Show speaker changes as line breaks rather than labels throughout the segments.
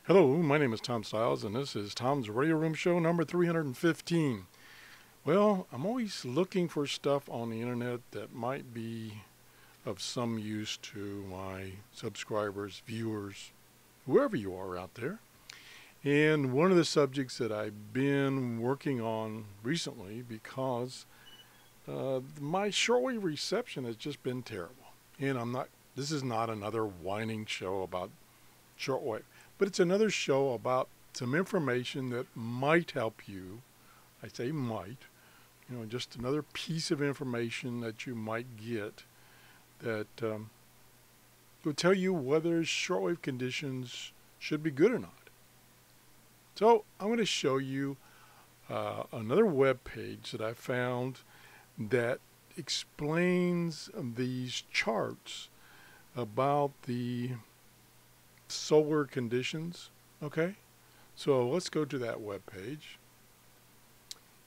Hello, my name is Tom Stiles, and this is Tom's Radio Room Show number 315. Well, I'm always looking for stuff on the internet that might be of some use to my subscribers, viewers, whoever you are out there. And one of the subjects that I've been working on recently because my shortwave reception has just been terrible. And this is not another whining show about shortwave. But it's another show about some information that might help you. I say might, just another piece of information that you might get that will tell you whether shortwave conditions should be good or not. So I'm going to show you another web page that I found that explains these charts about the solar conditions. Okay, so let's go to that web page,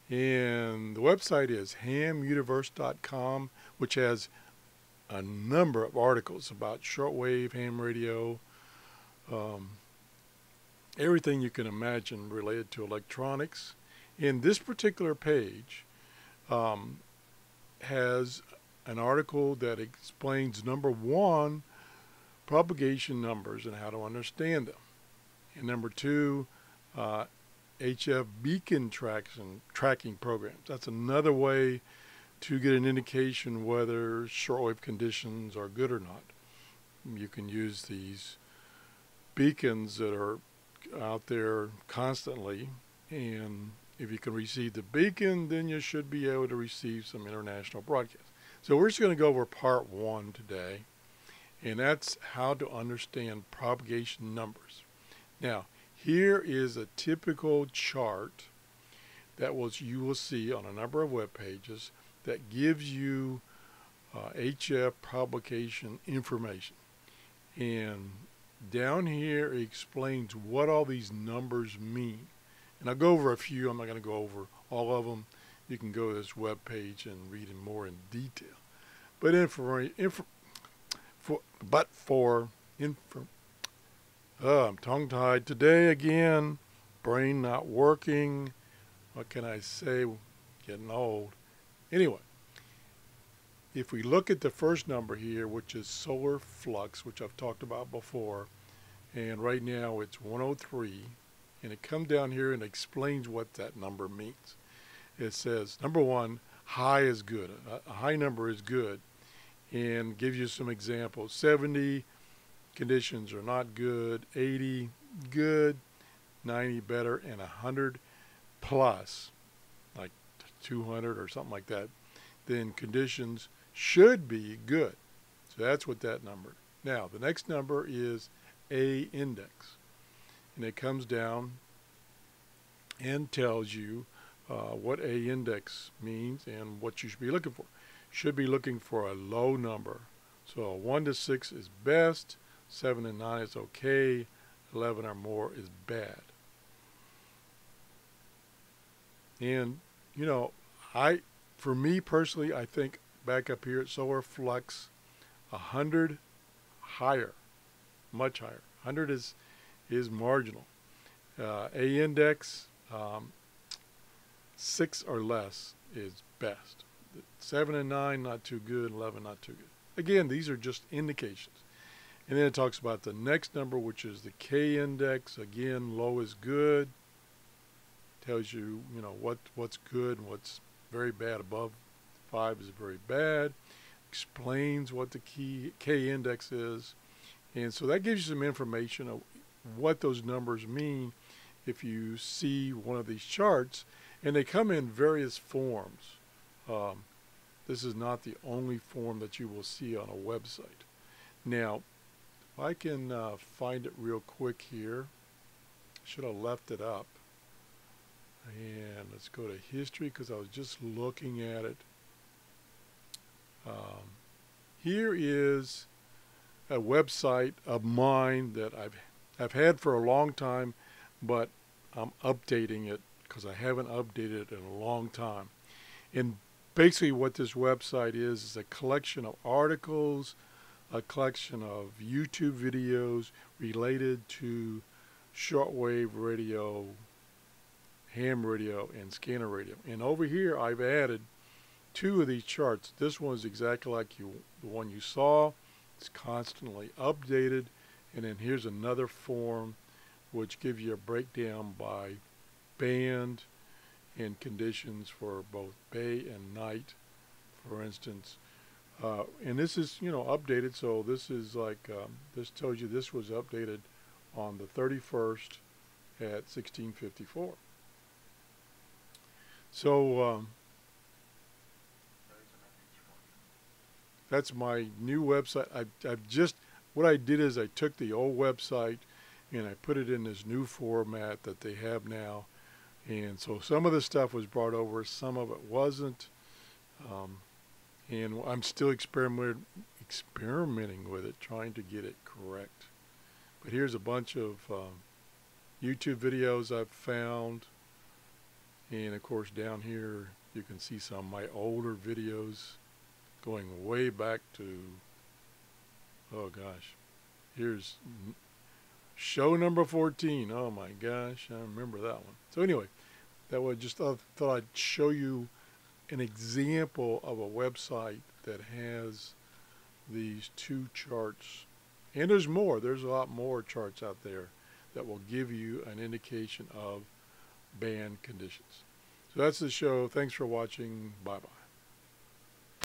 and the website is hamuniverse.com, which has a number of articles about shortwave ham radio, everything you can imagine related to electronics. And this particular page has an article that explains, number one, propagation numbers and how to understand them. And number two, HF beacon tracking programs. That's another way to get an indication whether shortwave conditions are good or not. You can use these beacons that are out there constantly, and if you can receive the beacon, then you should be able to receive some international broadcasts. So we're just going to go over part one today, and that's how to understand propagation numbers. Now, here is a typical chart that you will see on a number of web pages that gives you HF propagation information. And down here it explains what all these numbers mean. And I'll go over a few. I'm not going to go over all of them. You can go to this web page and read them more in detail. But I'm tongue-tied today again. Brain not working. What can I say? Getting old. Anyway, if we look at the first number here, which is solar flux, which I've talked about before, and right now it's 103, and it comes down here and explains what that number means. It says, number one, high is good. A high number is good, and gives you some examples. 70, conditions are not good. 80, good. 90, better. And 100 plus, like 200 or something like that, then conditions should be good. So that's what that number. Now, the next number is A index. And it comes down and tells you what A index means and what you should be looking for. Should be looking for a low number. So 1 to 6 is best, 7 and 9 is okay, 11 or more is bad. And, for me personally, I think back up here at solar flux, 100 higher, much higher. 100 is marginal. A index, 6 or less is best. 7 and 9, not too good. 11, not too good. Again, these are just indications. And then it talks about the next number, which is the K index. Again, low is good. Tells you, what's good and what's very bad. Above 5 is very bad. Explains what the K index is. And so that gives you some information of what those numbers mean if you see one of these charts. And they come in various forms. This is not the only form that you will see on a website. Now, if I can find it real quick here, should have left it up. And let's go to history because I was just looking at it. Here is a website of mine that I've had for a long time, but I'm updating it because I haven't updated it in a long time. And basically what this website is a collection of articles, a collection of YouTube videos related to shortwave radio, ham radio, and scanner radio. And over here I've added 2 of these charts. This one is exactly like the one you saw. It's constantly updated. And then here's another form which gives you a breakdown by band and conditions for both day and night, for instance. And this is, updated. So this is like, this tells you this was updated on the 31st at 1654. So that's my new website. What I did is I took the old website and I put it in this new format that they have now. And so some of the stuff was brought over, some of it wasn't. And I'm still experimenting with it, trying to get it correct. But here's a bunch of YouTube videos I've found. And of course down here you can see some of my older videos going way back to, oh gosh, here's show number 14. Oh my gosh, I remember that one. So anyway, that was just thought I'd show you an example of a website that has these 2 charts. And there's more. There's a lot more charts out there that will give you an indication of band conditions. So that's the show. Thanks for watching. Bye-bye.